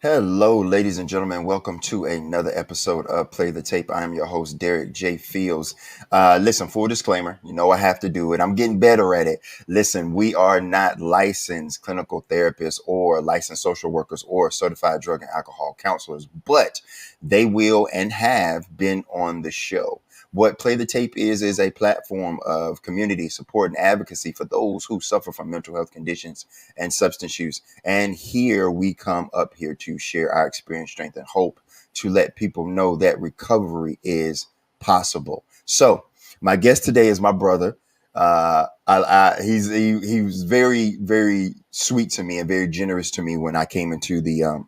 Hello, ladies and gentlemen. Welcome to another episode of Play the Tape. I am your host, Derek J. Fields. Listen, full disclaimer, you know I have to do it. I'm getting better at it. Listen, we are not licensed clinical therapists or licensed social workers or certified drug and alcohol counselors, but they will and have been on the show. What Play the Tape is a platform of community support and advocacy for those who suffer from mental health conditions and substance use. And here we come up here to share our experience, strength, and hope to let people know that recovery is possible. So, my guest today is my brother. He was very sweet to me and very generous to me when I came into the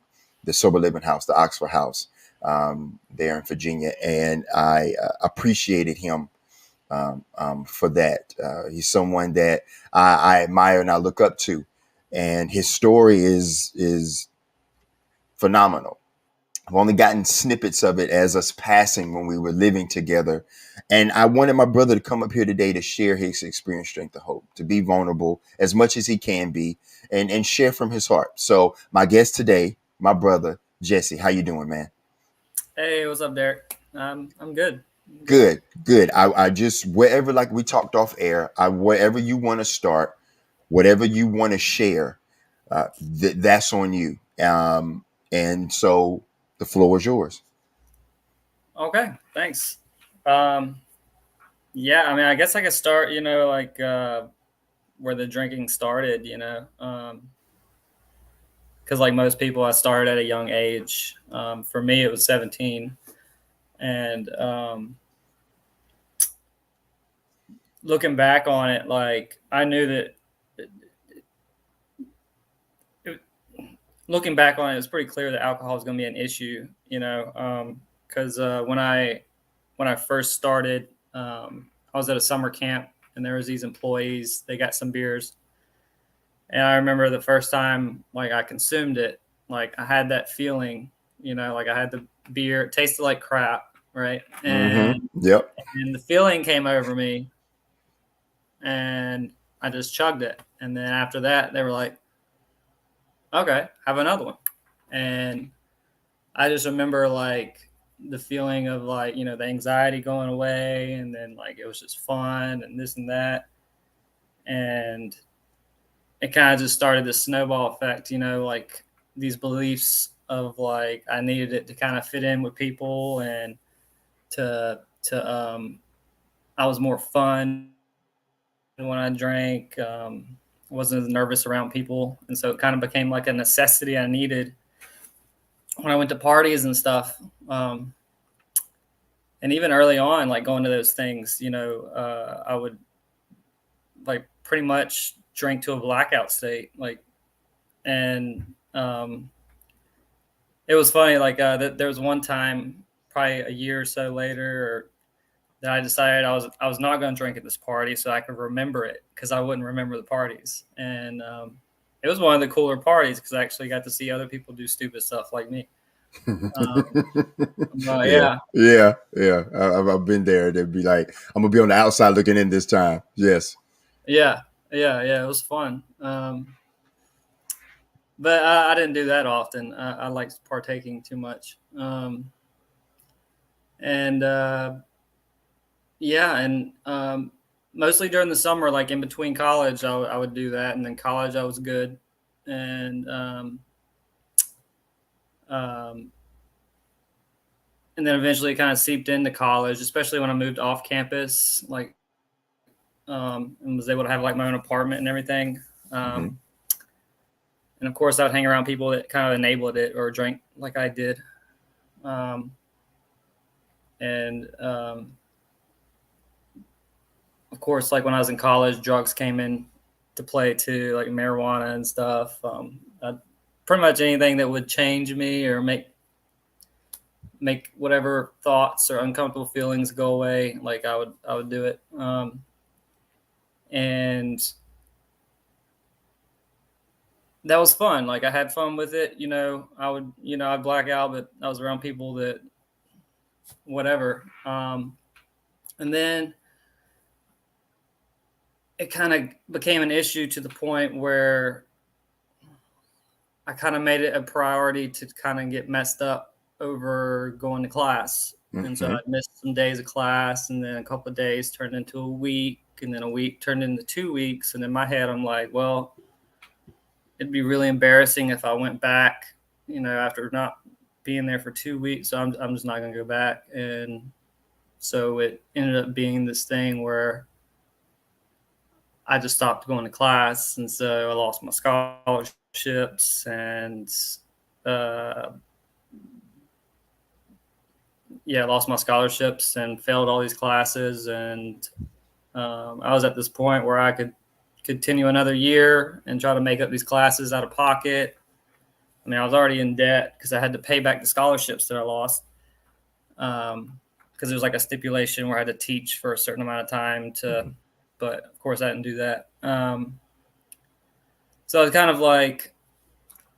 sober living house, the Oxford House, there in Virginia, and I appreciated him for that. He's someone that I admire and I look up to, and his story is phenomenal. I've only gotten snippets of it as us passing when we were living together, and I wanted my brother to come up here today to share his experience, strength, and hope, to be vulnerable as much as he can be, and share from his heart. So, my guest today, my brother Jesse, how you doing, man? Hey, what's up, Derek? I'm good. I'm good. Good, good. I just wherever, like we talked off air, wherever you want to start, whatever you want to share, that's on you. And so the floor is yours. Okay, thanks. Um, yeah, I mean, I guess I could start, where the drinking started, because like most people, I started at a young age. For me, it was 17. And looking back on it, like, I knew that, it, looking back on it, it's pretty clear that alcohol was going to be an issue, because when I first started, I was at a summer camp and there was these employees. They got some beers, and I remember the first time like I consumed it, like I had that feeling, like I had the beer. It tasted like crap, right? Mm-hmm. And Yep. the feeling came over me, and I just chugged it. And then after that, they were like, "Okay, have another one." And I just remember like the feeling of like, the anxiety going away, and then like it was just fun and this and that. And it kind of just started this snowball effect, like these beliefs of like I needed it to kind of fit in with people, and to I was more fun when I drank. I wasn't as nervous around people, and so it kind of became like a necessity I needed when I went to parties and stuff. Um, and even early on, like going to those things, I would like pretty much drink to a blackout state, like, and it was funny. Like there was one time, probably a year or so later, that I decided I was not going to drink at this party so I could remember it, because I wouldn't remember the parties. And it was one of the cooler parties because I actually got to see other people do stupid stuff like me. Um, but Yeah, yeah, yeah. I've been there. They'd be like, I'm gonna be on the outside looking in this time. Yes. yeah, yeah. It was fun. But I didn't do that often. I liked partaking too much. And Yeah, and mostly during the summer, like in between college, I would do that, and then college I was good, and um, and then eventually it kind of seeped into college, especially when I moved off campus, like, and was able to have like my own apartment and everything. Mm-hmm. Um, and of course, I would hang around people that kind of enabled it or drank like I did. Um, and Of course, like when I was in college, drugs came in to play too, like marijuana and stuff. Pretty much anything that would change me or make whatever thoughts or uncomfortable feelings go away, like I would do it. And that was fun. Like I had fun with it. I'd black out, but I was around people that whatever. And then it kind of became an issue to the point where I kind of made it a priority to kind of get messed up over going to class. And so I Mm-hmm. missed some days of class, and then a couple of days turned into a week, and then a week turned into 2 weeks. And in my head, I'm like, well, it'd be really embarrassing if I went back, after not being there for 2 weeks. So I'm just not going to go back. And so it ended up being this thing where I just stopped going to class. And so I lost my scholarships and, uh, I lost my scholarships and failed all these classes. And I was at this point where I could continue another year and try to make up these classes out of pocket. I mean, I was already in debt because I had to pay back the scholarships that I lost. Because there was like a stipulation where I had to teach for a certain amount of time Mm-hmm. but of course I didn't do that. So I was kind of like,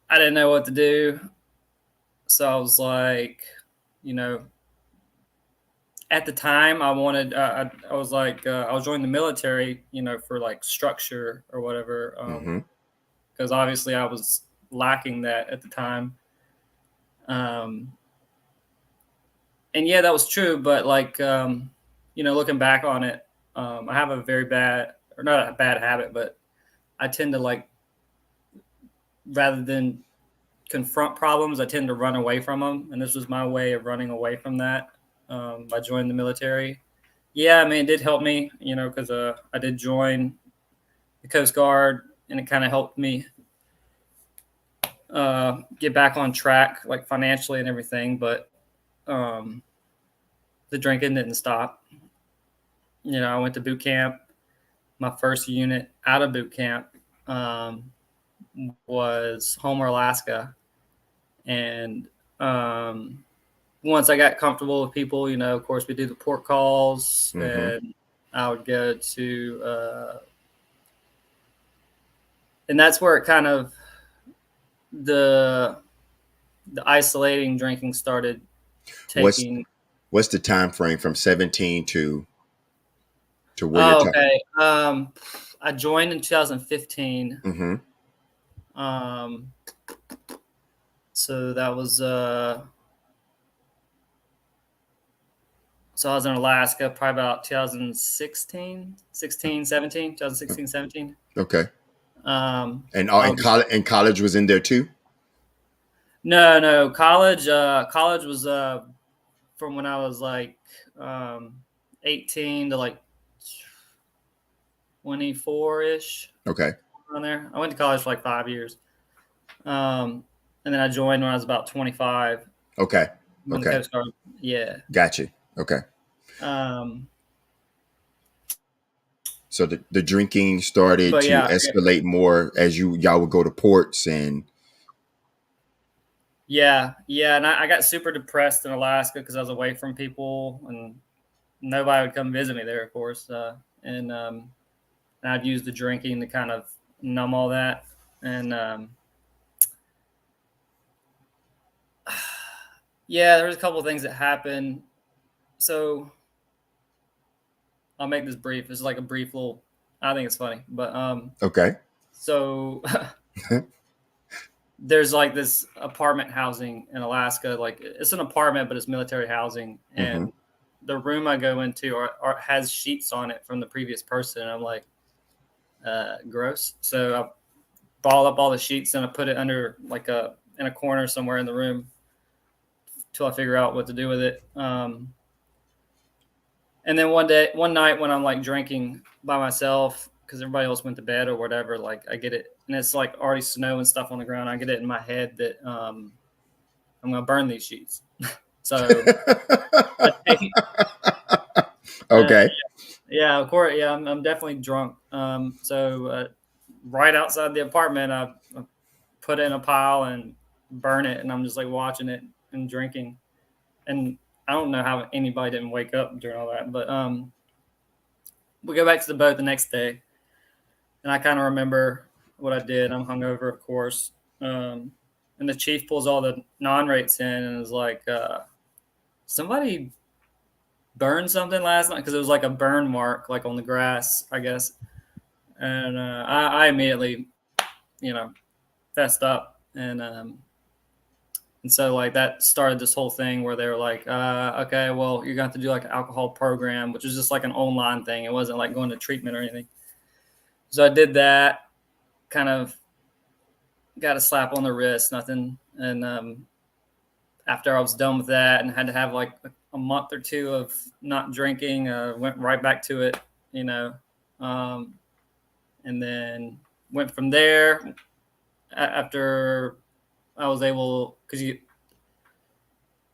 I didn't know what to do. So I was like, you know, at the time I wanted, I was like, I was joining the military, for like structure or whatever. Mm-hmm. Because obviously I was lacking that at the time. Um, and yeah, that was true. But like, looking back on it, I have a very bad, or not a bad habit, but I tend to like, rather than confront problems, I tend to run away from them. And this was my way of running away from that, by joining the military. Yeah, I mean, it did help me, because I did join the Coast Guard, and it kind of helped me get back on track, like financially and everything. But um, the drinking didn't stop. I went to boot camp. My first unit out of boot camp um, was Homer, Alaska. And once I got comfortable with people, of course, we do the port calls, Mm-hmm. and I would go to, and that's where it kind of, the the isolating drinking started What's taking. what's the time frame from 17 to where you're Oh, talking? okay. I joined in 2015. Mm-hmm. Um, so that was so I was in Alaska probably about 2016, 17. Okay. And I was, college was in there too. no, college was from when I was like um 18 to like 24 ish, Okay. on there. I went to college for like 5 years. Um, and then I joined when I was about 25 Okay. in the Okay. Coast Guard. Yeah. Got you. Okay. Um, So the drinking started but to yeah, escalate more as y'all would go to ports and yeah. And I got super depressed in Alaska because I was away from people, and nobody would come visit me there, of course. And I'd use the drinking to kind of numb all that. And yeah, there was a couple of things that happened. So I'll make this brief. It's like a brief little. I think it's funny, but okay. so there's like this apartment housing in Alaska. Like it's an apartment, but it's military housing, Mm-hmm. and the room I go into has sheets on it from the previous person. And I'm like, gross. So I ball up all the sheets and I put it under like in a corner somewhere in the room till I figure out what to do with it. And then one night when I'm like drinking by myself because everybody else went to bed or whatever, like I get it, and it's like already snow and stuff on the ground. I get it in my head that I'm gonna burn these sheets. So I take, uh, okay. yeah, of course, yeah, I'm definitely drunk. So right outside the apartment, I put it in a pile and burn it, and I'm just like watching it and drinking. And I don't know how anybody didn't wake up during all that, but we go back to the boat the next day, and I kind of remember what I did. I'm hungover, of course, and the chief pulls all the non-rates in and is like, "Somebody burned something last night," because it was like a burn mark, like on the grass, I guess. And I immediately, you know, fessed up, and so like that started this whole thing where they were like, okay, well, you're going to have to do like an alcohol program, which was just like an online thing. It wasn't like going to treatment or anything. So I did that, kind of got a slap on the wrist, nothing. And after I was done with that and had to have like a month or two of not drinking, went right back to it, you know, um, and then went from there after I was able, because you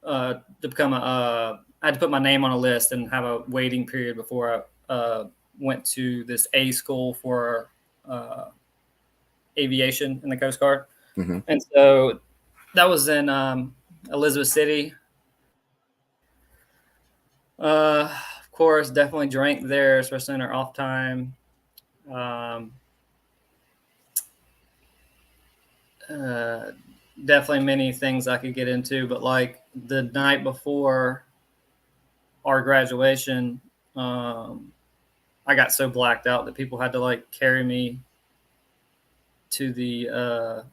to become I had to put my name on a list and have a waiting period before I went to this A school for uh, aviation in the Coast Guard. Mm-hmm. And so that was in Elizabeth City. Of course, definitely drank there, especially in our off time. Um, uh, Definitely many things I could get into, but like the night before our graduation, I got so blacked out that people had to like carry me to the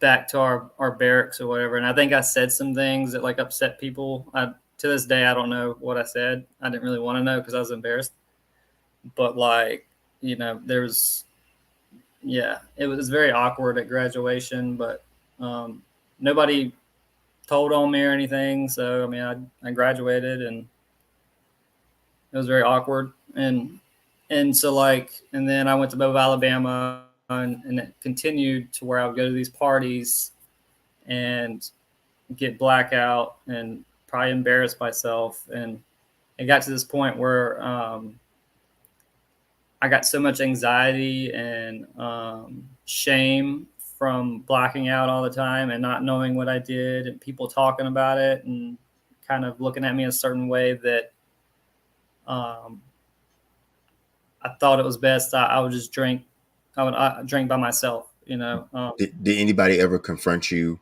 back to our barracks or whatever. And I think I said some things that like upset people. To this day, I don't know what I said. I didn't really want to know because I was embarrassed. But like, there's, yeah, it was very awkward at graduation, but nobody told on me or anything. So, I mean, I graduated and it was very awkward. And so like, and then I went to Bob, Alabama, and it continued to where I would go to these parties and get blackout and probably embarrass myself. And it got to this point where I got so much anxiety and shame from blacking out all the time and not knowing what I did and people talking about it and kind of looking at me a certain way that um, I thought it was best. I would just drink. I drink by myself, you know. Did anybody ever confront you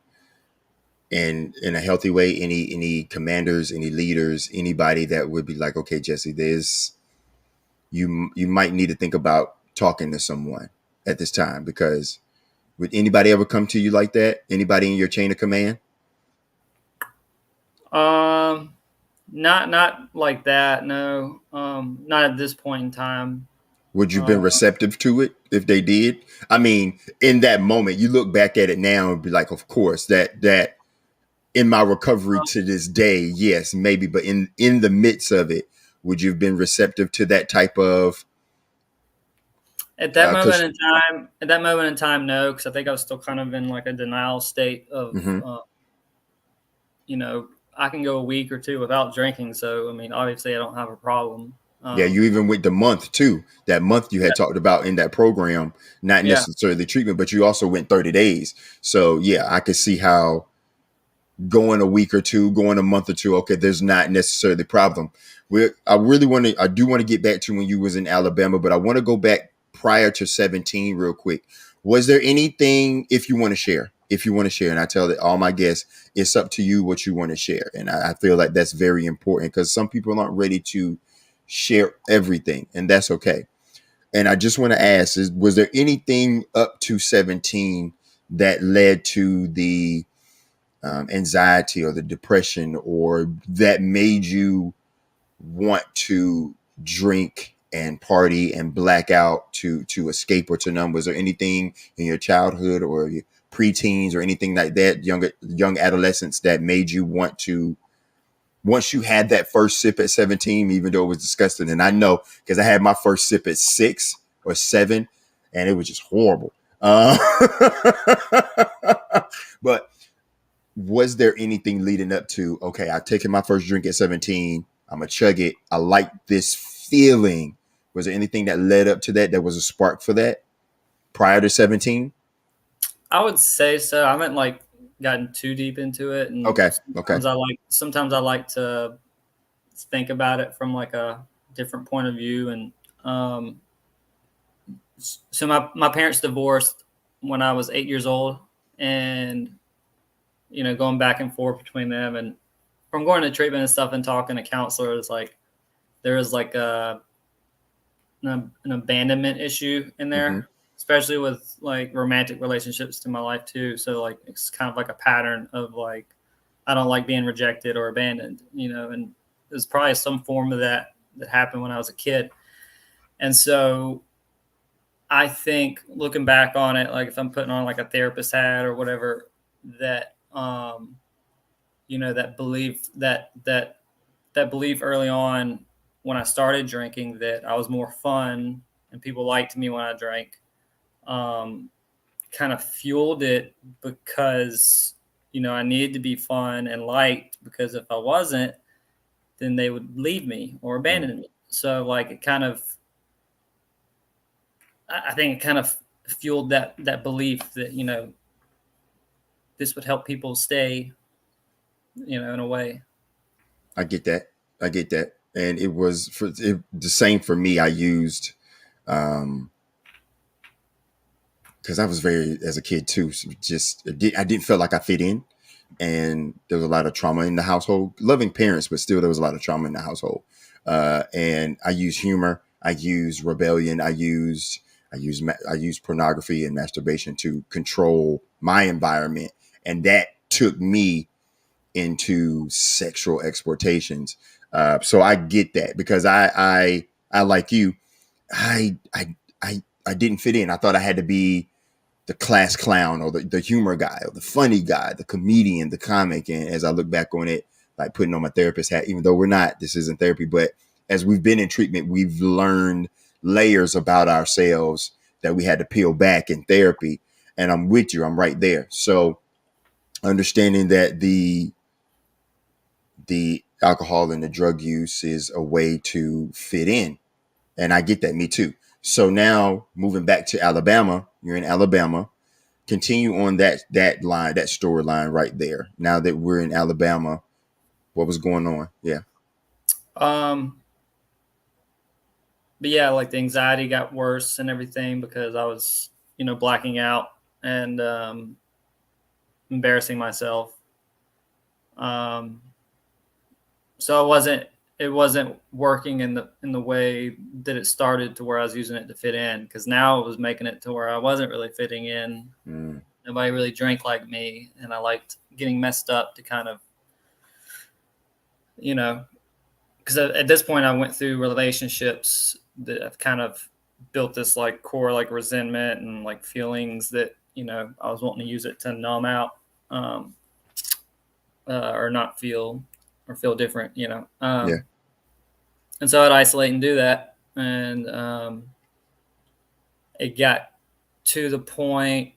in a healthy way? Any commanders, any leaders, anybody that would be like, okay, Jesse, there's you might need to think about talking to someone at this time, because would anybody ever come to you like that? Anybody in your chain of command? Um, not like that. No, not at this point in time. Would you have Uh, been receptive to it if they did? I mean, in that moment, you look back at it now and be like, of course, that in my recovery to this day, yes, maybe, but in the midst of it, would you have been receptive to that type of? Because at that moment in time, no, because I think I was still kind of in like a denial state of, mm-hmm. you know, I can go a week or two without drinking. So I mean, obviously, I don't have a problem. Yeah, you even went the month too. That month you had Yeah, talked about in that program, not yeah. necessarily treatment, but you also went 30 days. So yeah, I could see how going a week or two, going a month or two, okay, there's not necessarily the problem. I do want to get back to when you was in Alabama, but I want to go back prior to 17 real quick. Was there anything, if you want to share, and I tell all my guests, it's up to you what you want to share. And I feel like that's very important because some people aren't ready to share everything, and that's okay. And I just want to ask, was there anything up to 17 that led to the anxiety or the depression, or that made you want to drink and party and black out to escape or to numb? Was there anything in your childhood or your preteens or anything like that, young adolescence, that made you want to, once you had that first sip at 17, even though it was disgusting? And I know because I had my first sip at 6 or 7 and it was just horrible. Uh, but was there anything leading up to, okay, I've taken my first drink at 17, I'm gonna chug it, I like this feeling? Was there anything that led up to that was a spark for that prior to 17? I would say so. I haven't like gotten too deep into it, and Okay. sometimes I like to think about it from like a different point of view. And um, so my parents divorced when I was 8 years old, and going back and forth between them, and from going to treatment and stuff and talking to counselors, like there was like an abandonment issue in Mm-hmm. there. especially with like romantic relationships in my life too. So like it's kind of like a pattern of like I don't like being rejected or abandoned, and there's probably some form of that happened when I was a kid. And so I think looking back on it, like if I'm putting on like a therapist hat or whatever, that that belief early on when I started drinking that I was more fun and people liked me when I drank, um, kind of fueled it because I needed to be fun and liked, because if I wasn't, then they would leave me or Mm. abandon me. So like it kind of, I think it kind of fueled that belief that this would help people stay, in a way. I get that. I get that. And it was the same for me. I used, because I was very, as a kid too, just I didn't feel like I fit in, and there was a lot of trauma in the household. Loving parents, but still there was a lot of trauma in the household. And I used humor. I used rebellion. I used pornography and masturbation to control my environment, and that took me into sexual exploitations. So I get that, because I like you, I I I didn't fit in. I thought I had to be the class clown, or the humor guy, or the funny guy, the comedian, the comic. And as I look back on it, like putting on my therapist hat, even though this isn't therapy, but as we've been in treatment, we've learned layers about ourselves that we had to peel back in therapy. And I'm with you. I'm right there. So understanding that the alcohol and the drug use is a way to fit in. And I get that. Me too. So now moving back to Alabama, you're in Alabama. Continue on that line, that storyline right there. Now that we're in Alabama, what was going on? Yeah. Um, but yeah, like the anxiety got worse and everything because I was, blacking out and embarrassing myself. Um, so it wasn't working in the way that it started, to where I was using it to fit in, because now it was making it to where I wasn't really fitting in. Mm, Nobody really drank like me, and I liked getting messed up to kind of, you know, because at this point I went through relationships that have kind of built this like core like resentment and like feelings that I was wanting to use it to numb out, um, or not feel or feel different, yeah. and so I'd isolate and do that, and it got to the point,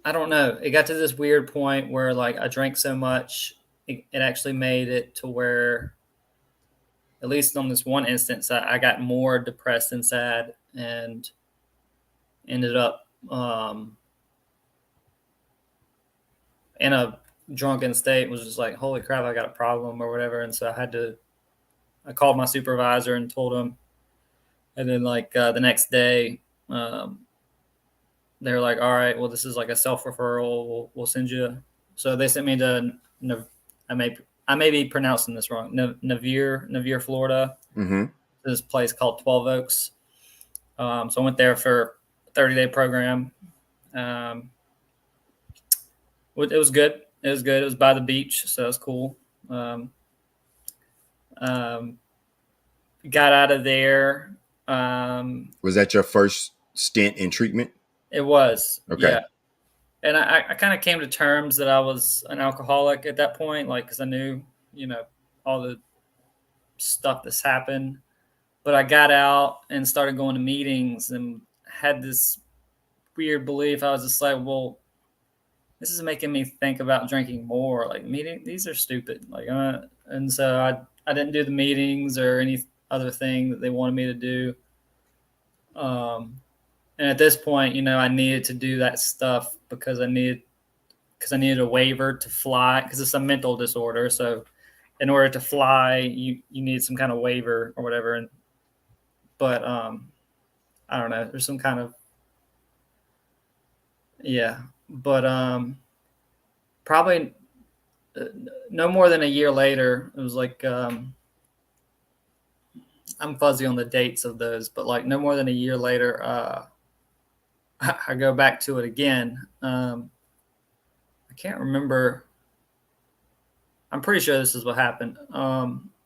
I don't know, it got to this weird point where like I drank so much, it actually made it to where, at least on this one instance, I got more depressed and sad, and ended up in a drunken state. Was just like, holy crap, I got a problem or whatever. And so I called my supervisor and told him. And then like the next day, um, they were like, all right, well, this is like a self referral. We'll send you. So they sent me to, I may I may be pronouncing this wrong. Navier, Florida. Mm-hmm. This place called 12 Oaks. So I went there for a 30-day program. Um, it was good. It was good. It was by the beach, so it was cool. Um, um, got out of there. Um, Was that your first stint in treatment? it was, Okay. yeah. And I kind of came to terms that I was an alcoholic at that point, like, because I knew, all the stuff that's happened. But I got out and started going to meetings and had this weird belief. I was just like, well, this is making me think about drinking more. Like these are stupid. Like, and so I didn't do the meetings or any other thing that they wanted me to do. And at this point, I needed to do that stuff because I needed a waiver to fly, because it's a mental disorder. So in order to fly, you need some kind of waiver or whatever. But I don't know. There's some kind of, yeah. But probably no more than a year later, it was like, I'm fuzzy on the dates of those, but like no more than a year later, I go back to it again. I can't remember. I'm pretty sure this is what happened.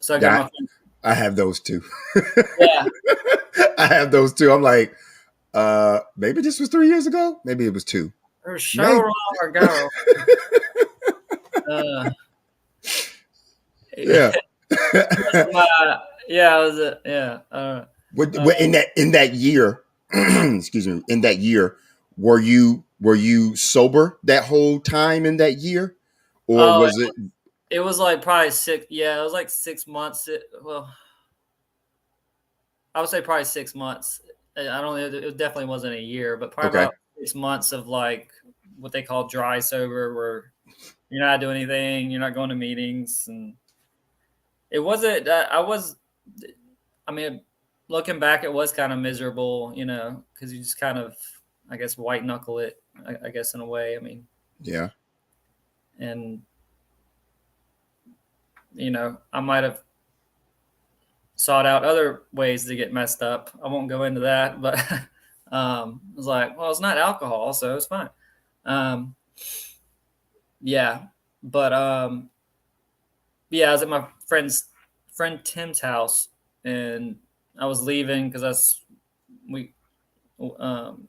So I go to Yeah, my friend. I have those too. Yeah, I have those too. I'm like, maybe this was 3 years ago. Maybe it was two. it was so Maybe. long ago. Uh, Yeah. yeah, it was yeah. What in that year? Excuse me. In that year, were you sober that whole time in that year, or Oh, was it it was like probably six. Yeah, it was like 6 months. Well, I would say probably 6 months. I don't. It definitely wasn't a year, but probably okay? about 6 months of like what they call dry sober, where you're not doing anything, you're not going to meetings, and it wasn't. I was. I mean, looking back, it was kind of miserable, because you just kind of, I guess, white knuckle it. I guess in a way. I mean, Yeah. and I might have sought out other ways to get messed up. I won't go into that, but I was like, well, it's not alcohol, so it's fine. Um, yeah, but yeah, I was at my friend Tim's house, and I was leaving because we um,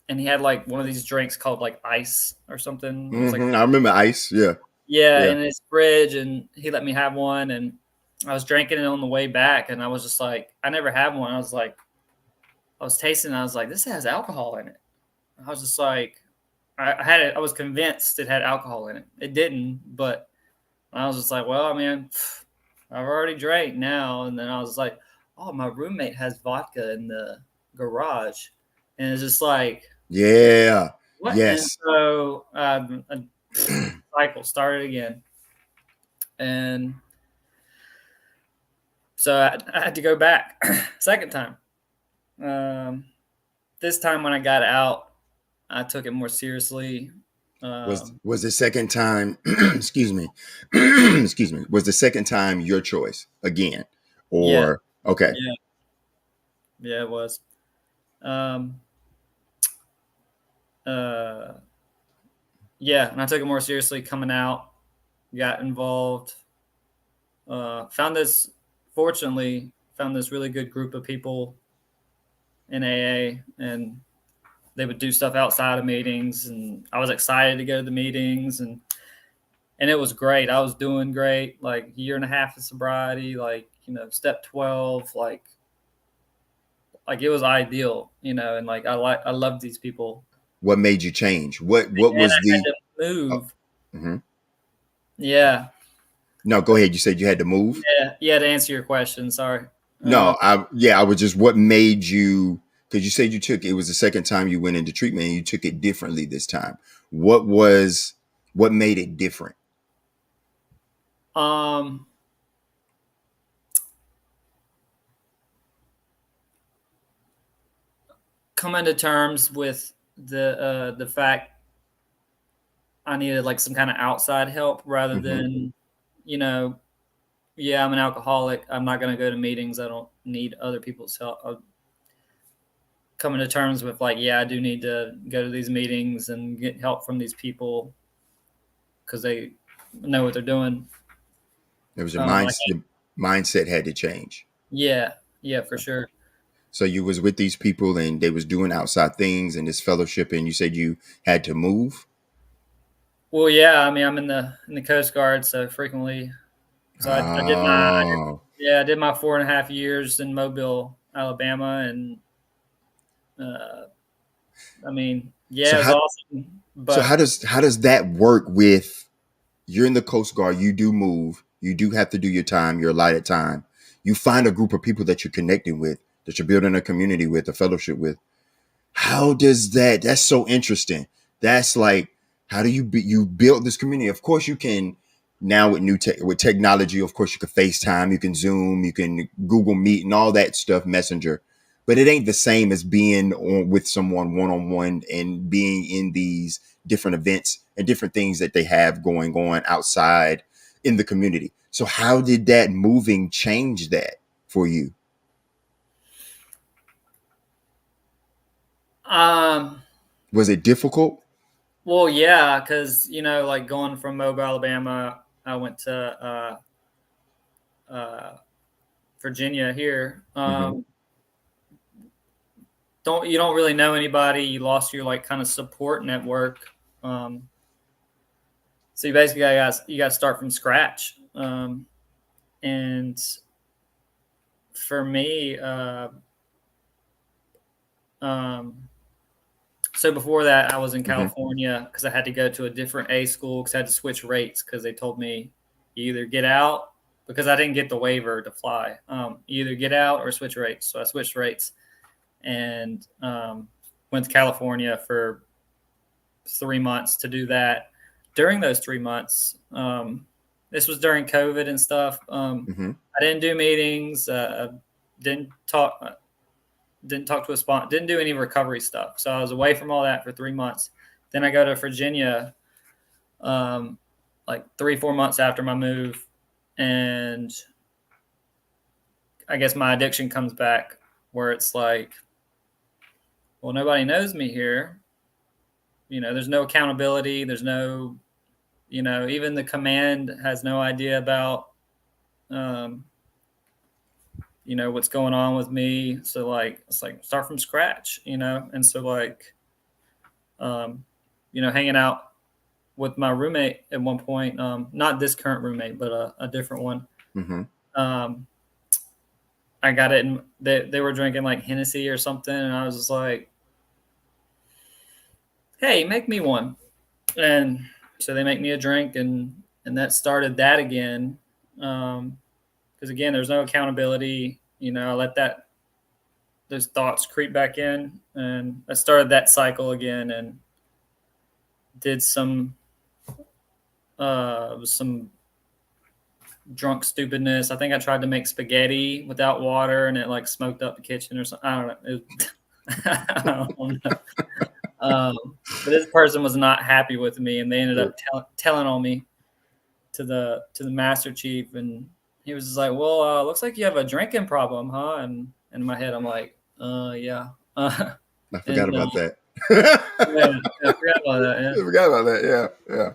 and he had like one of these drinks called like ice or something. It was like I remember ice. Yeah. yeah, Yeah. in his fridge, and he let me have one, and I was drinking it on the way back, and I was just like, I never had one. I was tasting it, and I was like, this has alcohol in it. I was just like, I had it. I was convinced it had alcohol in it. It didn't, but I was just like, well, I mean, I've already drank now. And then I was like, oh, my roommate has vodka in the garage. And it's just like, Yeah. what? And Yes. so a cycle started again. And so I had to go back second time. Um, this time when I got out, I took it more seriously. Was the second time? Excuse me. Excuse me. Was the second time your choice again, Yeah, or okay? yeah, yeah, it was. Um, uh, yeah, and I took it more seriously coming out, got involved, found this, fortunately, found this really good group of people in AA, and they would do stuff outside of meetings, and I was excited to go to the meetings, and it was great. I was doing great, like year and a half of sobriety, like, step 12, like it was ideal, and like I loved these people. What made you change? What And was I had the? to Uh, move. mhm. Yeah. No, go ahead. You said you had to move. Yeah. Yeah. To answer your question, sorry. Uh, No, I was just what made you, because you said you took it was the second time you went into treatment and you took it differently this time. What was what made it different? um, Coming to terms with the fact I needed like some kind of outside help rather Hmm. than, you know, yeah, I'm an alcoholic. I'm not going to go to meetings. I don't need other people's help. Coming to terms with like, yeah, I do need to go to these meetings and get help from these people because they know what they're doing. It was I your mindset had to change. Yeah, yeah, for sure. So you was with these people and they was doing outside things and this fellowship, and you said you had to move. Well, yeah, I mean, I'm in the Coast Guard, so frequently, so Oh, I did my 4.5 years in Mobile, Alabama, and uh, I mean, so yeah, it was how awesome, so but how does that work with you're in the Coast Guard, you do move, you do have to do your time, your allotted time. You find a group of people that you're connecting with, that you're building a community with, a fellowship with. How does that's so interesting. That's like, how do you build this community? Of course you can now with with technology, of course you can FaceTime, you can Zoom, you can Google Meet and all that stuff, Messenger. But it ain't the same as being with someone one on one and being in these different events and different things that they have going on outside in the community. So how did that moving change that for you? um, Was it difficult? Well, yeah, because like going from Mobile, Alabama, I went to Virginia here. Mm-hmm. You don't really know anybody. You lost your like kind of support network. Um, so you basically you got to start from scratch. And for me, um, so before that, I was in Mm-hmm. California because I had to go to a different A school because I had to switch rates because they told me you either get out because I didn't get the waiver to fly. You either get out or switch rates. So I switched rates and went to California for 3 months to do that. During those 3 months, this was during COVID and stuff. Mm-hmm. I didn't do meetings. Didn't talk. Didn't talk to a sponsor. Didn't do any recovery stuff. So I was away from all that for 3 months. Then I go to Virginia, like 3-4 months after my move, and I guess my addiction comes back, where it's like, well, nobody knows me here. There's no accountability. There's no, even the command has no idea about, um, what's going on with me. So like, it's like start from scratch, and so like, um, hanging out with my roommate at one point, not this current roommate, but a different one. Mm-hmm. Um, I got it, and they were drinking like Hennessy or something, and I was just like, "Hey, make me one." And so they make me a drink, and that started that again. Because again, there's no accountability. I let those thoughts creep back in, and I started that cycle again, and did some drunk stupidness. I think I tried to make spaghetti without water, and it like smoked up the kitchen or something. I don't know. I don't know. But this person was not happy with me, and they ended up telling on me to the master chief, and he was just like, "Well, looks like you have a drinking problem, huh?" And in my head, I'm like, yeah." I forgot And about that. yeah, I forgot about that. Yeah, I forgot about that. Yeah, yeah.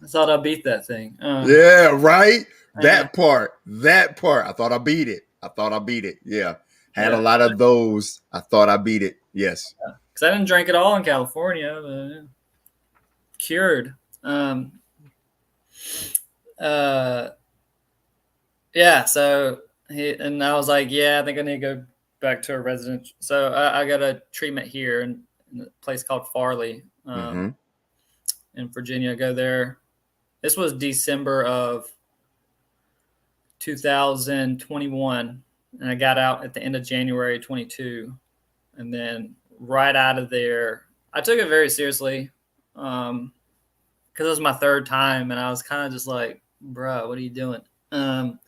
I thought I beat that thing. Yeah, right. Yeah, That part. That part. I thought I beat it. I thought I beat it. Yeah. Had a yeah. lot of those. I thought I beat it. Yes. Because I didn't drink at all in California, but cured. Um, uh, yeah. So and I was like, yeah, I think I need to go back to a residence. So I got a treatment here in a place called Farley, Mm-hmm. in Virginia. I go there. This was December of 2021, and I got out at the end of January 22. And then right out of there, I took it very seriously. Because it was my third time, and I was kind of just like, "Bro, what are you doing?" And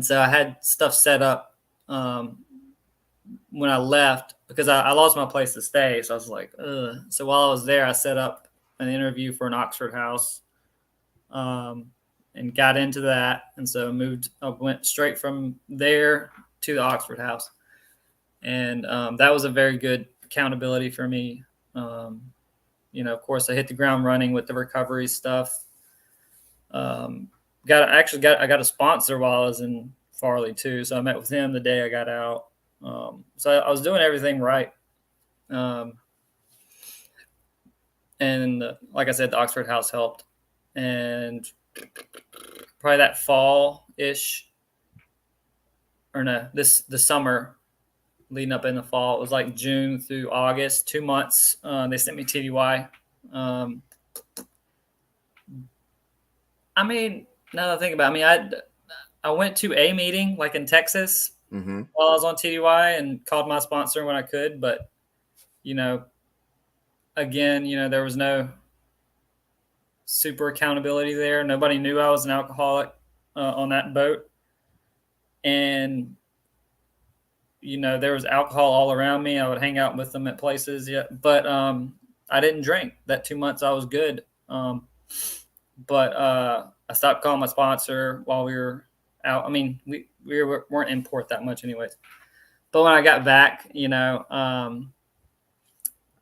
so I had stuff set up when I left because I lost my place to stay. So I was like, ugh. So while I was there, I set up an interview for an Oxford house, um, and got into that. And so I went straight from there to the Oxford house, and that was a very good accountability for me. Of course, I hit the ground running with the recovery stuff. Um, I got a sponsor while I was in Farley too, so I met with him the day I got out. So I was doing everything right, um, and like I said, the Oxford House helped. And probably that fall ish, or no, the summer leading up in the fall. It was like June through August, 2 months. They sent me TDY. Um, I mean, now that I think about it, I went to a meeting like in Texas Mm-hmm. while I was on TDY and called my sponsor when I could, but you know, again, there was no super accountability there. Nobody knew I was an alcoholic on that boat, and there was alcohol all around me. I would hang out with them at places, yeah, but I didn't drink. That 2 months I was good, but I stopped calling my sponsor while we were out. I mean, we weren't in port that much, anyways. But when I got back,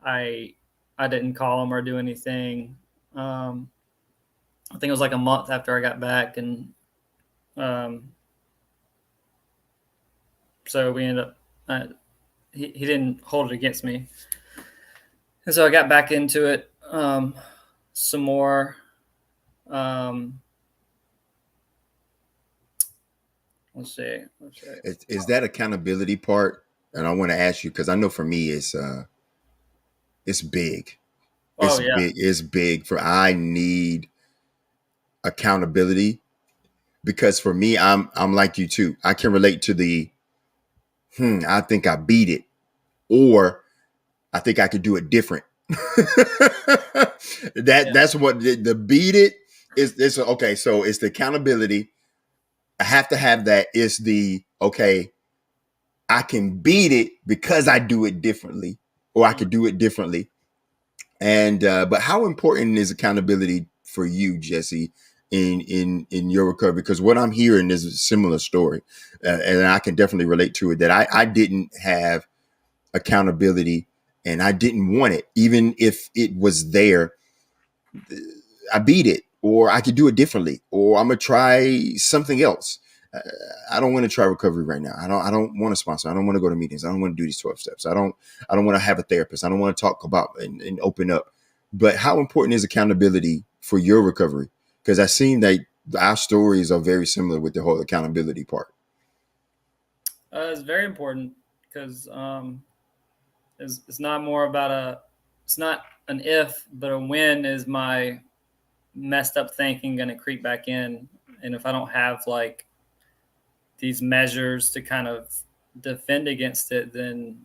I I didn't call him or do anything. I think it was like a month after I got back, and um, so we ended up. He didn't hold it against me, and so I got back into it some more. Um, let's see. Is that accountability part? And I want to ask you because I know for me it's big. Oh yeah, It's big for I need accountability because for me I'm like you too. I can relate to the I think I beat it or I think I could do it different. yeah, That's what the beat it is. It's okay. So it's the accountability. I have to have that. It's the okay. I can beat it because I do it differently, or I mm. could do it differently. And but how important is accountability for you, Jesse, in your recovery? Because what I'm hearing is a similar story, and I can definitely relate to it. That I didn't have accountability, and I didn't want it, even if it was there. I beat it, or I could do it differently, or I'm gonna try something else. Uh, I don't want to try recovery right now. I don't want to sponsor. I don't want to go to meetings. I don't want to do these 12 steps. I don't want to have a therapist. I don't want to talk about and open up. But how important is accountability for your recovery? Because I seen that our stories are very similar with the whole accountability part. it's very important because it's not more about it's not an if, but a when is my messed up thinking going to creep back in, and if I don't have like these measures to kind of defend against it, then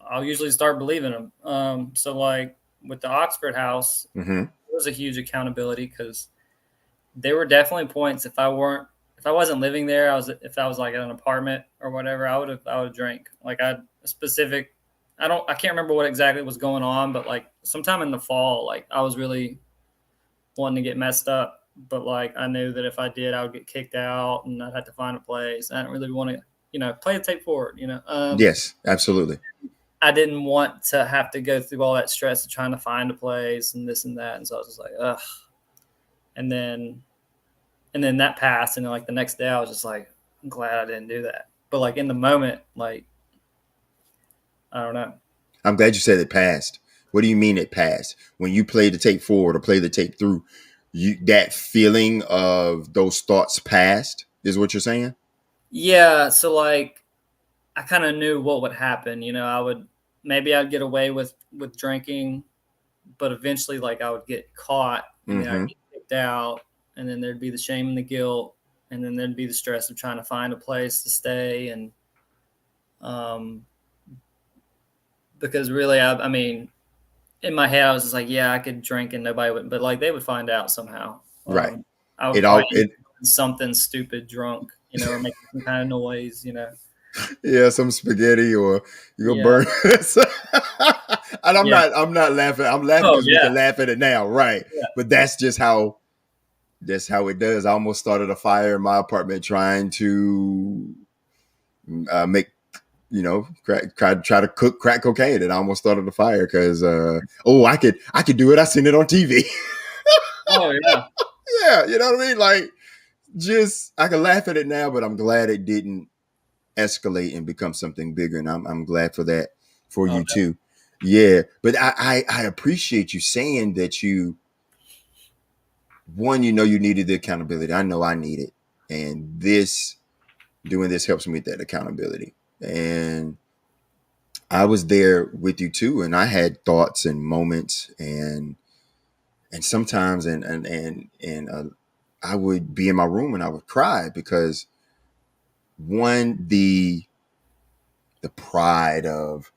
I'll usually start believing them. So like with the Oxford House, Mm-hmm. it was a huge accountability because there were definitely points if I wasn't living there, if I was like at an apartment or whatever, I would drink. Like I specific I can't remember what exactly was going on, but like sometime in the fall, like I was really wanting to get messed up, but like I knew that if I did, I would get kicked out and I'd have to find a place. I didn't really want to, play the tape forward. Yes, absolutely. I didn't want to have to go through all that stress of trying to find a place and this and that, and so I was just like, ugh. And then that passed, and then like the next day, I was just like, I'm glad I didn't do that. But like in the moment, like I don't know. I'm glad you said it passed. What do you mean it passed? When you play the tape forward or play the tape through, you that feeling of those thoughts passed is what you're saying? Yeah, so like I kind of knew what would happen. I would maybe I'd get away with drinking, but eventually like I would get caught, and then I'd Mm-hmm. get kicked out, and then there'd be the shame and the guilt, and then there'd be the stress of trying to find a place to stay, and um because really I mean in my head I was just like, yeah, I could drink and nobody would, but like they would find out somehow. Right. I would It probably all it something stupid drunk, or making some kind of noise. yeah, some spaghetti or you go Yeah. burn. And Yeah. I'm not laughing. I'm laughing Oh because we yeah. can laugh at it now, right? Yeah. But that's how it does. I almost started a fire in my apartment trying to make try to cook crack cocaine, and I almost started a fire because I could do it. I seen it on TV. Oh yeah. Yeah, you know what I mean. Like just I can laugh at it now, but I'm glad it didn't escalate and become something bigger, and I'm glad for that for Oh you too. Yeah, but I appreciate you saying that you needed the accountability. I know I need it, and doing this helps me with that accountability. And I was there with you too, and I had thoughts and moments, and sometimes I would be in my room and I would cry because one the pride of,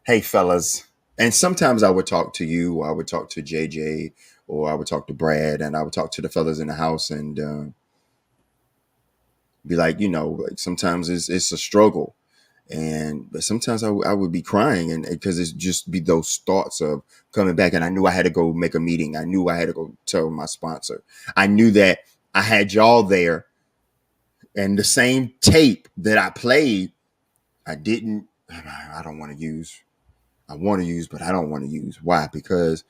hey fellas, and sometimes I would talk to you, or I would talk to JJ, or I would talk to Brad, and I would talk to the fellas in the house, and be like, like sometimes it's a struggle, but sometimes I would be crying, and because it's just be those thoughts of coming back, and I knew I had to go make a meeting. I knew I had to go tell my sponsor. I knew that I had y'all there, and the same tape that I played, I didn't. I don't want to use. I want to use, but I don't want to use. Why? Because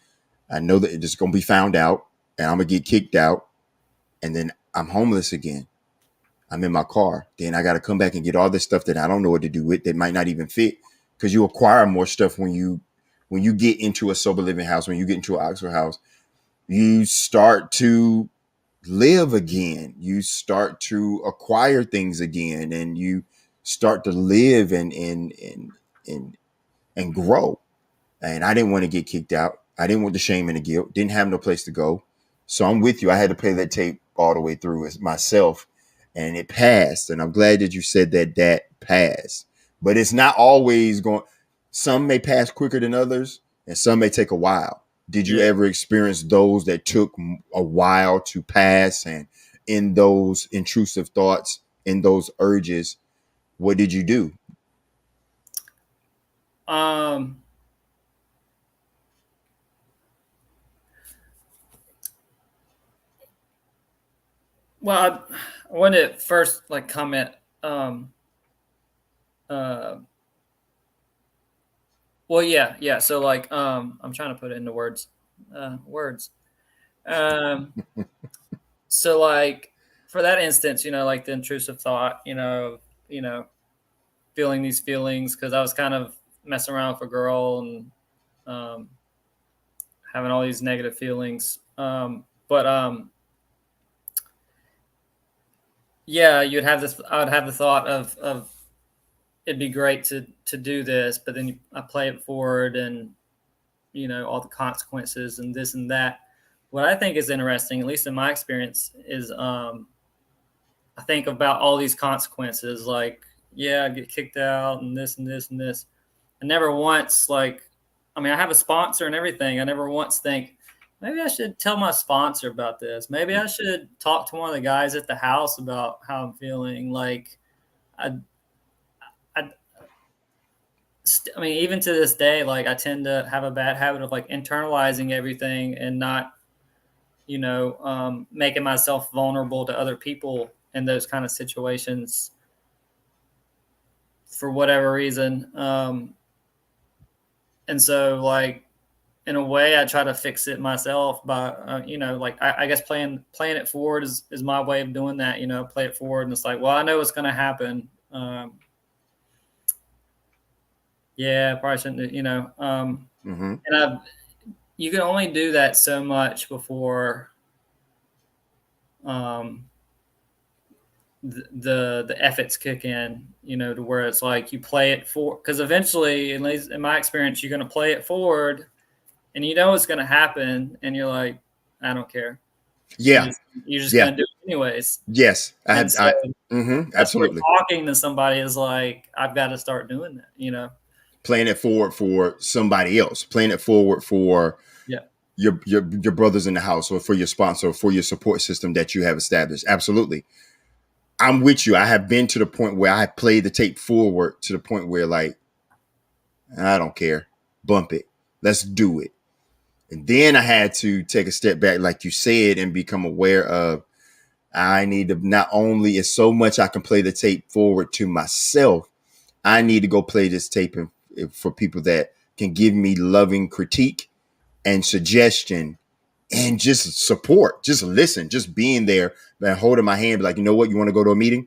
I know that it's going to be found out and I'm going to get kicked out and then I'm homeless again. I'm in my car. Then I got to come back and get all this stuff that I don't know what to do with that might not even fit because you acquire more stuff when you get into a sober living house, when you get into an Oxford house, you start to live again. You start to acquire things again and you start to live and grow. And I didn't want to get kicked out. I didn't want the shame and the guilt. Didn't have no place to go. So I'm with you. I had to play that tape all the way through as myself, and it passed. And I'm glad that you said that that passed. But it's not always going. Some may pass quicker than others, and some may take a while. Did you Yeah. ever experience those that took a while to pass? And in those intrusive thoughts, in those urges, what did you do? Um. Well, I want to first like comment. Uh. Well, yeah, yeah. So like, I'm trying to put it into words. Words. Um. So like, for that instance, like the intrusive thought, you know, feeling these feelings because I was kind of messing around with a girl and um, having all these negative feelings. But yeah, you'd have this. I would have the thought of it'd be great to do this, but then I play it forward, and all the consequences and this and that. What I think is interesting, at least in my experience, is I think about all these consequences, like yeah, I get kicked out and this and this and this. I never once I mean, I have a sponsor and everything. I never once think maybe I should tell my sponsor about this. Maybe I should talk to one of the guys at the house about how I'm feeling. Like I, I, I mean, even to this day, like I tend to have a bad habit of like internalizing everything and not, making myself vulnerable to other people in those kind of situations for whatever reason. And so like in a way I try to fix it myself by like I guess playing it forward is my way of doing that. Play it forward and it's like, well, I know what's going to happen. Yeah, probably shouldn't. And you can only do that so much before um the efforts kick in, to where it's like you play it for, because eventually, at least in my experience, you're going to play it forward and you know it's going to happen and you're like, I don't care. Yeah, You're just yeah, going to do it anyways. yes. And so that's where Absolutely. talking to somebody is like, I've got to start doing that. Playing it forward for somebody else, playing it forward for Yeah. your brothers in the house or for your sponsor or for your support system that you have established. Absolutely. I'm with you. I have been to the point where I play the tape forward to the point where like, I don't care. Bump it. Let's do it. And then I had to take a step back, like you said, and become aware of I need to not only is so much I can play the tape forward to myself, I need to go play this tape for people that can give me loving critique and suggestion and just support, just listen, just being there and holding my hand, like, you know what, you want to go to a meeting?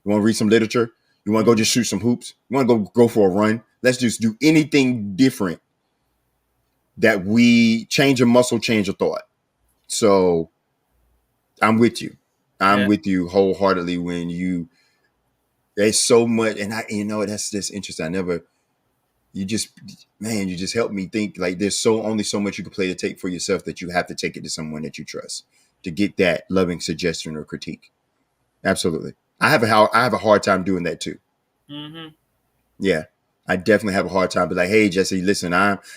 You want to read some literature? You want to go just shoot some hoops? You want to go for a run? Let's just do anything different that we change a muscle, change a thought. So I'm with you. I'm Yeah. with you wholeheartedly when there's so much, and that's just interesting. You just, man, you just help me think like there's only so much you can play to take for yourself that you have to take it to someone that you trust to get that loving suggestion or critique. Absolutely. I have a hard time doing that too. Mm-hmm. Yeah. I definitely have a hard time. But like, hey, Jesse, listen,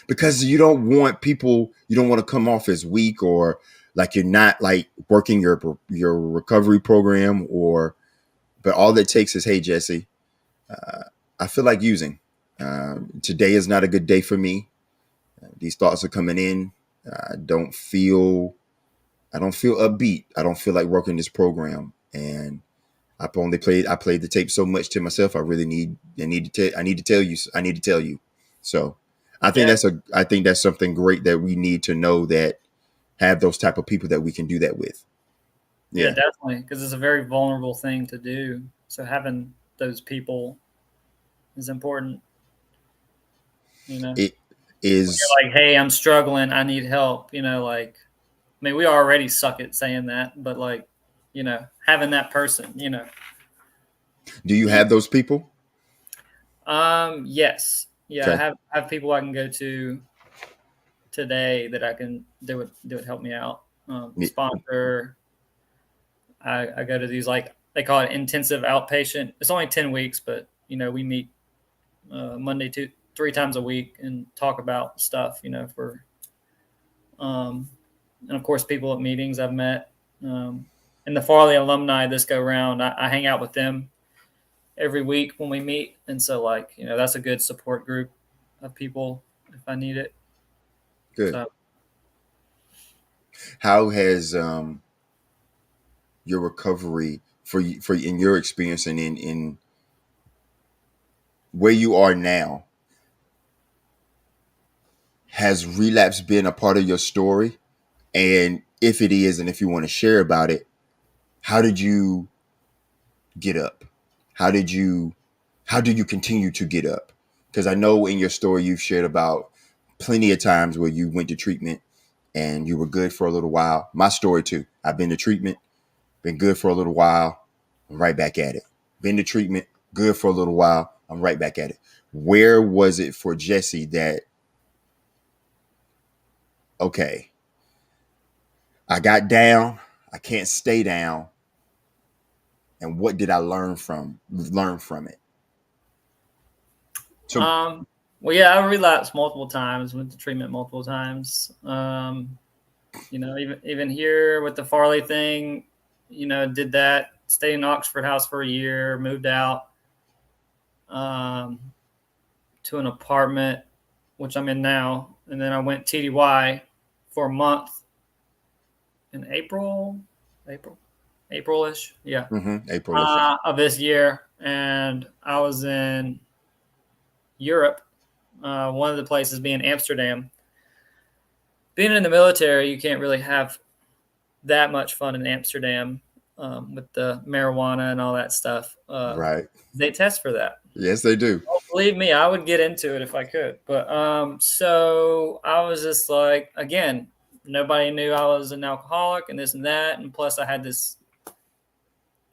because you don't want to come off as weak or like you're not like working your recovery program but all that takes is, hey, Jesse, I feel like using. Today is not a good day for me. These thoughts are coming in. I don't feel upbeat. I don't feel like working this program. And I played the tape so much to myself. I need to tell you. I need to tell you. So I think Yeah, that's something great that we need to know, that have those type of people that we can do that with. yeah, Yeah. definitely, because it's a very vulnerable thing to do. So having those people is important. It When is. you're like, "Hey, I'm struggling. I need help." Like, I mean, we already suck at saying that, but like, having that person. Do you You, have those people? yes, yeah, I Okay. have people I can go to today that I can do it help me out. Sponsor. I go to these, like they call it intensive outpatient. It's only 10 weeks, but we meet Monday to 3 times a week and talk about stuff. For um, and of course people at meetings I've met. And the Farley alumni this go round, I hang out with them every week when we meet, and so like that's a good support group of people if I need it. Good. So How has your recovery for in your experience and in where you are now, has relapse been a part of your story? And if it is, and if you want to share about it, how did you get up? How did you how do you continue to get up? Because I know in your story you've shared about plenty of times where you went to treatment and you were good for a little while. My story too. I've been to treatment, been good for a little while, I'm right back at it. Been to treatment, good for a little while, I'm right back at it. Where was it for Jesse that, okay, I got down, I can't stay down, and what did I learn from it? So um, well, yeah, I relapsed multiple times, went to treatment multiple times. Even here with the Farley thing, did that, stayed in Oxford House for a year, moved out um, to an apartment, which I'm in now. And then I went TDY for a month in April, April-ish, yeah, Aprilish. of this year. And I was in Europe, one of the places being Amsterdam. Being in the military, you can't really have that much fun in Amsterdam with the marijuana and all that stuff. Right. They test for that. Yes, they do. Oh, believe me, I would get into it if I could. But so I was just like, again, nobody knew I was an alcoholic and this and that, and plus I had this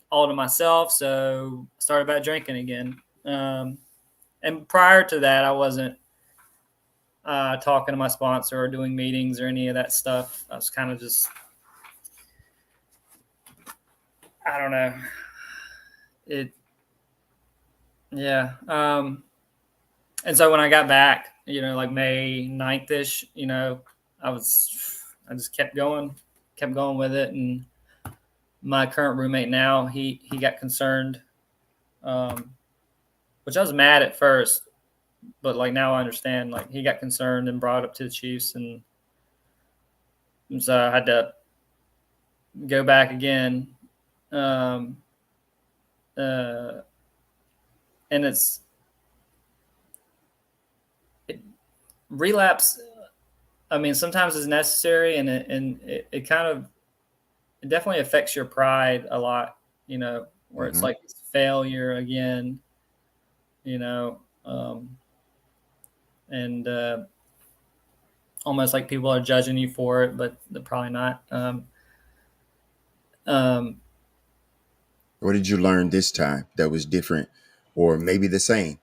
all to myself, so I started back drinking again. And prior to that, I wasn't talking to my sponsor or doing meetings or any of that stuff. I was kind of just, I don't know, it, yeah. And so when I got back, like May 9th ish, I was, I just kept going with it. And my current roommate now, he got concerned, um, which I was mad at first, but like now I understand. Like he got concerned and brought it up to the Chiefs, and so I had to go back again. Um, uh, and relapse. I mean, sometimes it's necessary, and it kind of, it definitely affects your pride a lot. Where it's Hmm. like failure again. You know, um, and almost like people are judging you for it, but they're probably not. Um, What did you learn this time that was different, or maybe the same?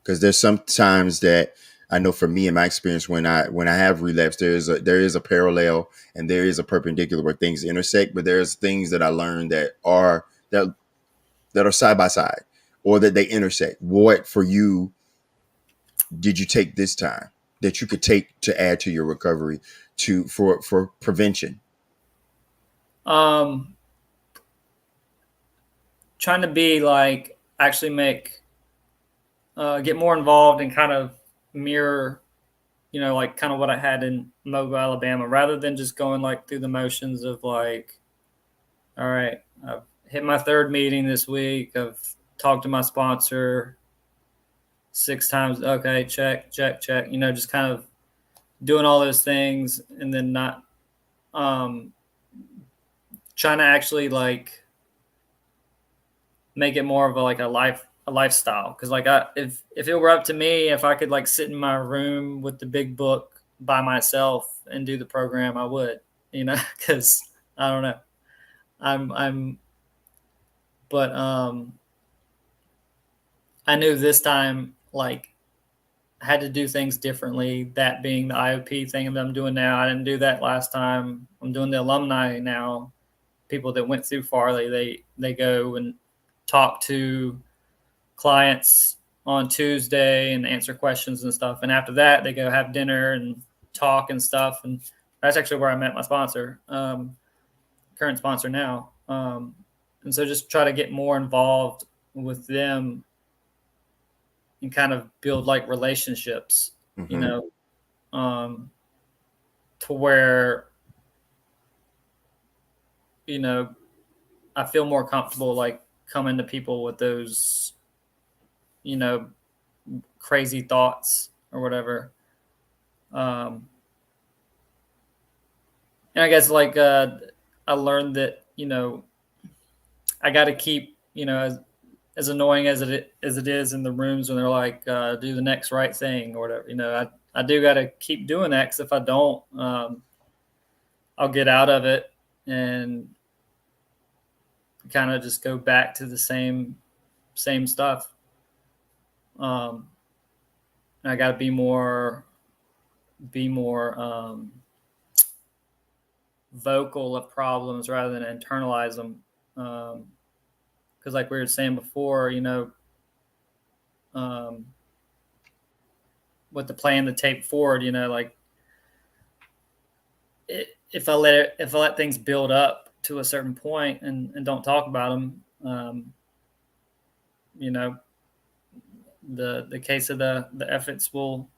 Because there's some times that I know for me in my experience, when I have relapsed, there is a parallel and there is a perpendicular where things intersect, but there's things that I learned that are side by side, or that they intersect. What for you did you take this time that you could take to add to your recovery, to for prevention? um, Trying to be like actually get more involved and kind of mirror, like kind of what I had in Mobile, Alabama, rather than just going like through the motions of like, all right, I've hit my third meeting this week. I've talked to my sponsor, 6 times. Okay, check, check, check. Just kind of doing all those things, and then not um, trying to actually like make it more of a lifestyle. Because like if it were up to me, if I could like sit in my room with the big book by myself and do the program, I would. Because I don't know. I'm but I knew this time like I had to do things differently. That being the IOP thing that I'm doing now. I didn't do that last time. I'm doing the alumni now. People that went through Farley, they go and talk to clients on Tuesday and answer questions and stuff. And after that, they go have dinner and talk and stuff. And that's actually where I met my sponsor, current sponsor now. And so just try to get more involved with them and kind of build like relationships, you Mm-hmm. know, um, to where, you know, I feel more comfortable like coming to people with those, you know, crazy thoughts or whatever. Um, and I guess like I learned that I got to keep as annoying as it is in the rooms when they're like do the next right thing or whatever. I do got to keep doing that because if I don't, I'll get out of it and kind of just go back to the same stuff. Um, and I got to be more vocal of problems rather than internalize them. Because like we were saying before, um, with the playing the tape forward, like if I let things build up to a certain point and don't talk about them, you know, the case of the efforts will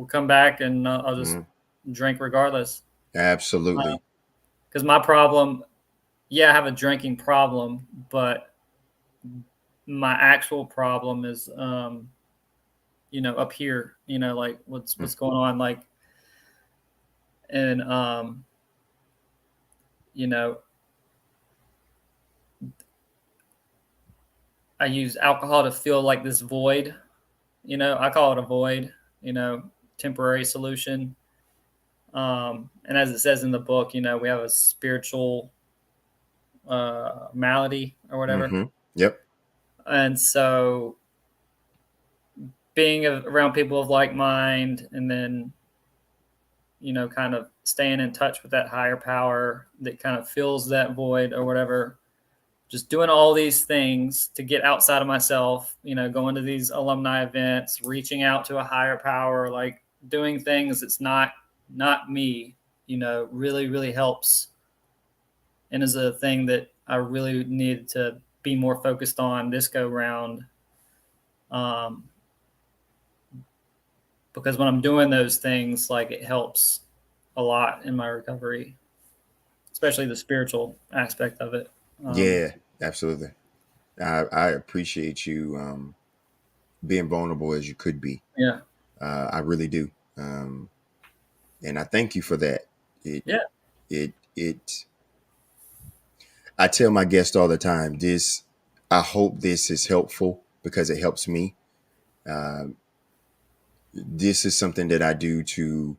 come back, and I'll just Mm-hmm. drink regardless. Absolutely. Because my problem, yeah, I have a drinking problem, but my actual problem is, up here. Like what's going on, like, and you know, I use alcohol to fill like this void. I call it a void. Temporary solution. And as it says in the book, we have a spiritual malady or whatever. Mm-hmm. Yep. And so being around people of like mind, and then, kind of staying in touch with that higher power that kind of fills that void or whatever, just doing all these things to get outside of myself, going to these alumni events, reaching out to a higher power, like doing things that's not me, really, really helps, and is a thing that I really needed to be more focused on this go round. Um, because when I'm doing those things, like it helps a lot in my recovery, especially the spiritual aspect of it. Yeah, absolutely. I appreciate you being vulnerable as you could be. Yeah. I really do. And I thank you for that. It, Yeah. it, I tell my guests all the time, I hope this is helpful because it helps me. Um, this is something that I do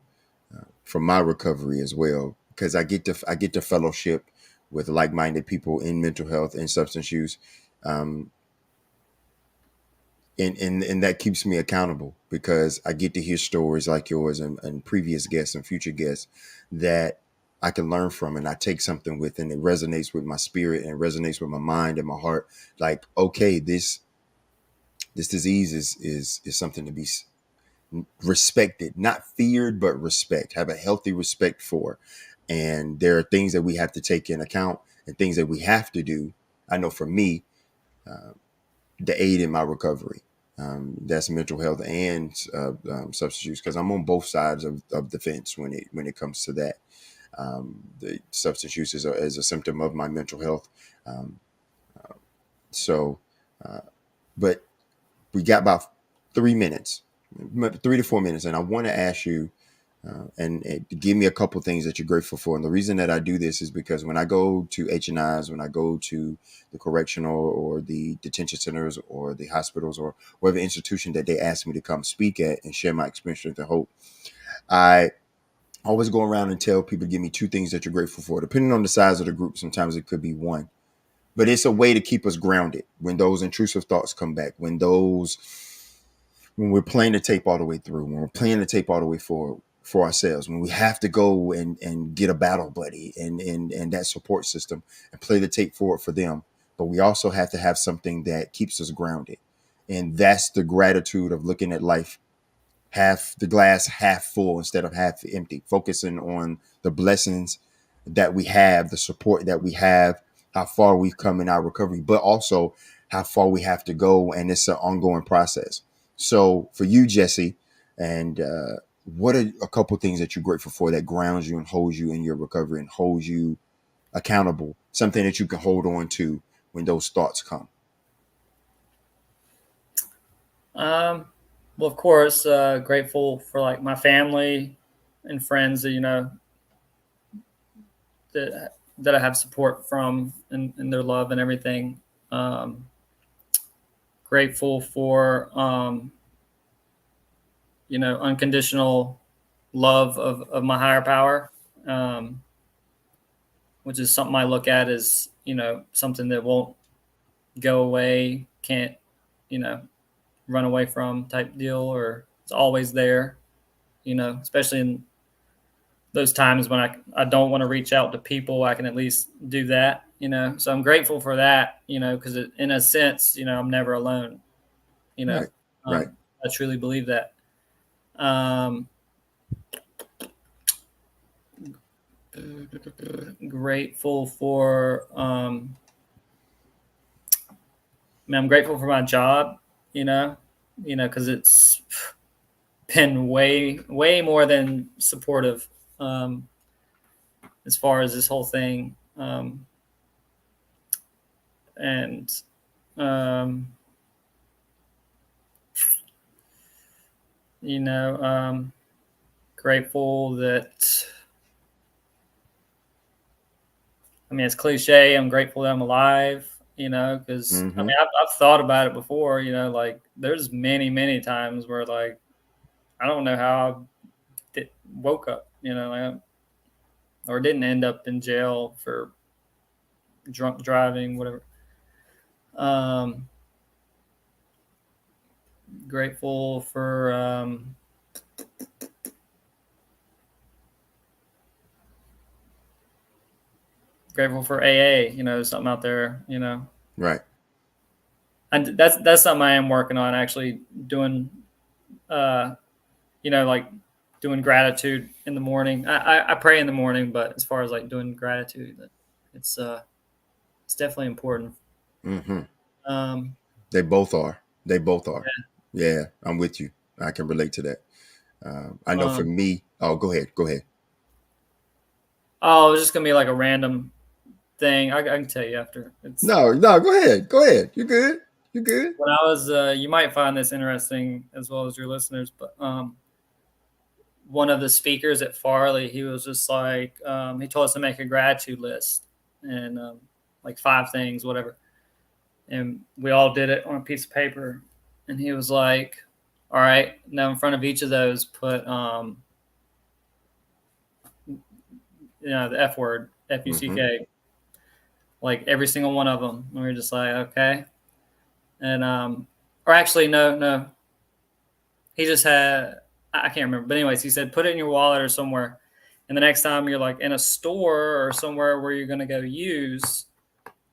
for my recovery as well, because I get to fellowship with like-minded people in mental health and substance use. Um, and that keeps me accountable because I get to hear stories like yours and previous guests and future guests that I can learn from, and I take something with, and it resonates with my spirit and it resonates with my mind and my heart. Like, okay, this disease is something to be respected, not feared, but respect. Have a healthy respect for, and there are things that we have to take in account and things that we have to do. I know for me, uh, the aid in my recovery. That's mental health and substance use, because I'm on both sides of the fence when it comes to that. The substance use is a symptom of my mental health. Um, so, uh, but we got about 3 minutes, 3 to 4 minutes, and I want to ask you and give me a couple things that you're grateful for. And the reason that I do this is because when I go to H&Is, when I go to the correctional or the detention centers or the hospitals or whatever institution that they ask me to come speak at and share my experience, strength, and hope, I always go around and tell people, give me two things that you're grateful for. Depending on the size of the group, sometimes it could be one. But it's a way to keep us grounded when those intrusive thoughts come back, when we're playing the tape all the way through, when we're playing the tape all the way for ourselves, when we have to go and get a battle buddy and that support system and play the tape forward for them. But we also have to have something that keeps us grounded. And that's the gratitude of looking at life half the glass half full instead of half empty, focusing on the blessings that we have, the support that we have, how far we've come in our recovery, but also how far we have to go. And it's an ongoing process. So for you, Jesse, and what are a couple things that you're grateful for that grounds you and holds you in your recovery and holds you accountable, something that you can hold on to when those thoughts come? Well, of course, grateful for like my family and friends that that I have support from and their love and everything. Grateful for unconditional love of my higher power, which is something I look at as something that won't go away, can't run away from type deal, or it's always there. Especially in those times when I don't want to reach out to people, I can at least do that. So I'm grateful for that. Because in a sense, I'm never alone. Right, right. I truly believe that. Grateful for I'm grateful for my job, because it's been way more than supportive as far as this whole thing. And grateful that, it's cliche. I'm grateful that I'm alive, because I've thought about it before, like there's many times where like, I don't know how I woke up, or didn't end up in jail for drunk driving, whatever. Grateful for AA, something out there, Right. And that's something I am working on, actually doing, like doing gratitude in the morning. I pray in the morning, but as far as like doing gratitude, it's definitely important. They both are. They both are. Yeah, I'm with you. I can relate to that. I know for me. Oh, go ahead. Go ahead. Oh, it's just gonna be like a random thing. I can tell you after. No. Go ahead. Go ahead. You're good. You're good. When I was, you might find this interesting as well as your listeners, but one of the speakers at Farley, he was just like, he told us to make a gratitude list and like 5 things, whatever. And we all did it on a piece of paper. And he was like, all right, now in front of each of those, put, the F word, F-U-C-K, like every single one of them. And we were just like, okay. And, or actually, no. He just had, I can't remember. But anyways, he said, put it in your wallet or somewhere. And the next time you're like in a store or somewhere where you're going to go use,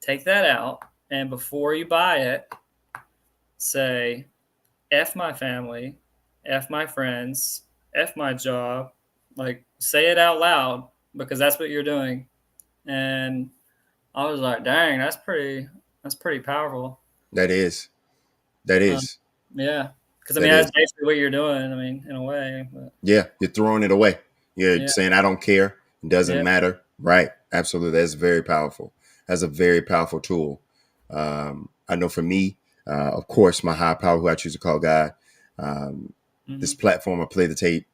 take that out. And before you buy it, say, F my family, F my friends, F my job. Like, say it out loud because that's what you're doing. And I was like, dang, that's pretty powerful. That is. Yeah. Because, that's basically what you're doing, in a way. But. Yeah, you're throwing it away. You're saying, I don't care. It doesn't matter. Right. Absolutely. That's very powerful. That's a very powerful tool. I know for me, of course, my high power, who I choose to call God, This Hmm. platform, I play the tape,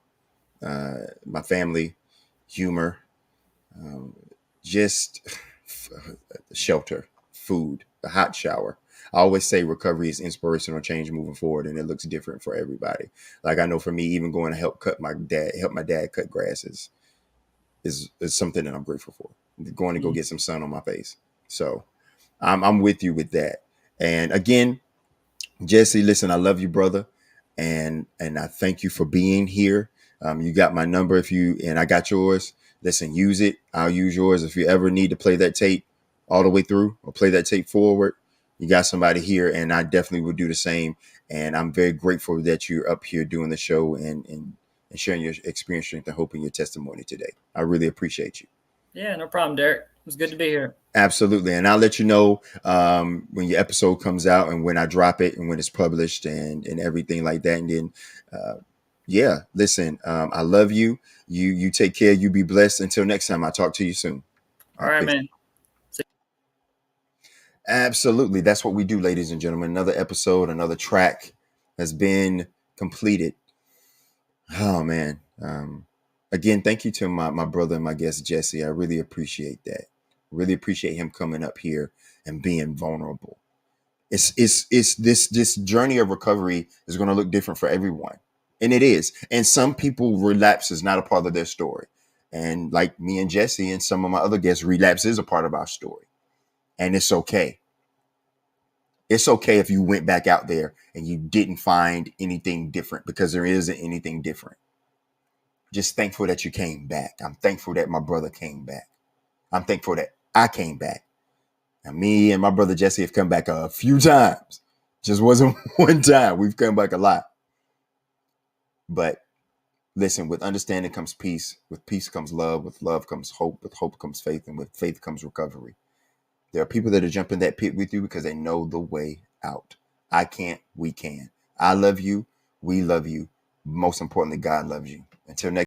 my family, humor, just shelter, food, a hot shower. I always say recovery is inspirational change moving forward, and it looks different for everybody. Like I know for me, even going to help my dad cut grass is something that I'm grateful for. Going to go get some sun on my face. So I'm with you with that. And again, Jesse, listen, I love you, brother, and I thank you for being here. You got my number if you and I got yours. Listen, use it. I'll use yours if you ever need to play that tape all the way through or play that tape forward. You got somebody here, and I definitely would do the same. And I'm very grateful that you're up here doing the show and sharing your experience, strength, and hope in your testimony today. I really appreciate you. Yeah, no problem, Derek. It was good to be here. Absolutely. And I'll let you know when your episode comes out and when I drop it and when it's published and everything like that. And then, yeah, listen, I love you. You take care. You be blessed. Until next time, I'll talk to you soon. All All right, right, peace. man. Absolutely. That's what we do, ladies and gentlemen. Another episode, another track has been completed. Oh, man. Again, thank you to my brother and my guest, Jesse. I really appreciate that. Really appreciate him coming up here and being vulnerable. It's this journey of recovery is going to look different for everyone, and it is. And some people relapse is not a part of their story, and like me and Jesse and some of my other guests, relapse is a part of our story, and it's okay. It's okay if you went back out there and you didn't find anything different because there isn't anything different. Just thankful that you came back. I'm thankful that my brother came back. I'm thankful that I came back. And me and my brother Jesse have come back a few times. Just wasn't one time. We've come back a lot. But listen, with understanding comes peace. With peace comes love. With love comes hope. With hope comes faith. And with faith comes recovery. There are people that are jumping that pit with you because they know the way out. I can't. We can. I love you. We love you. Most importantly, God loves you. Until next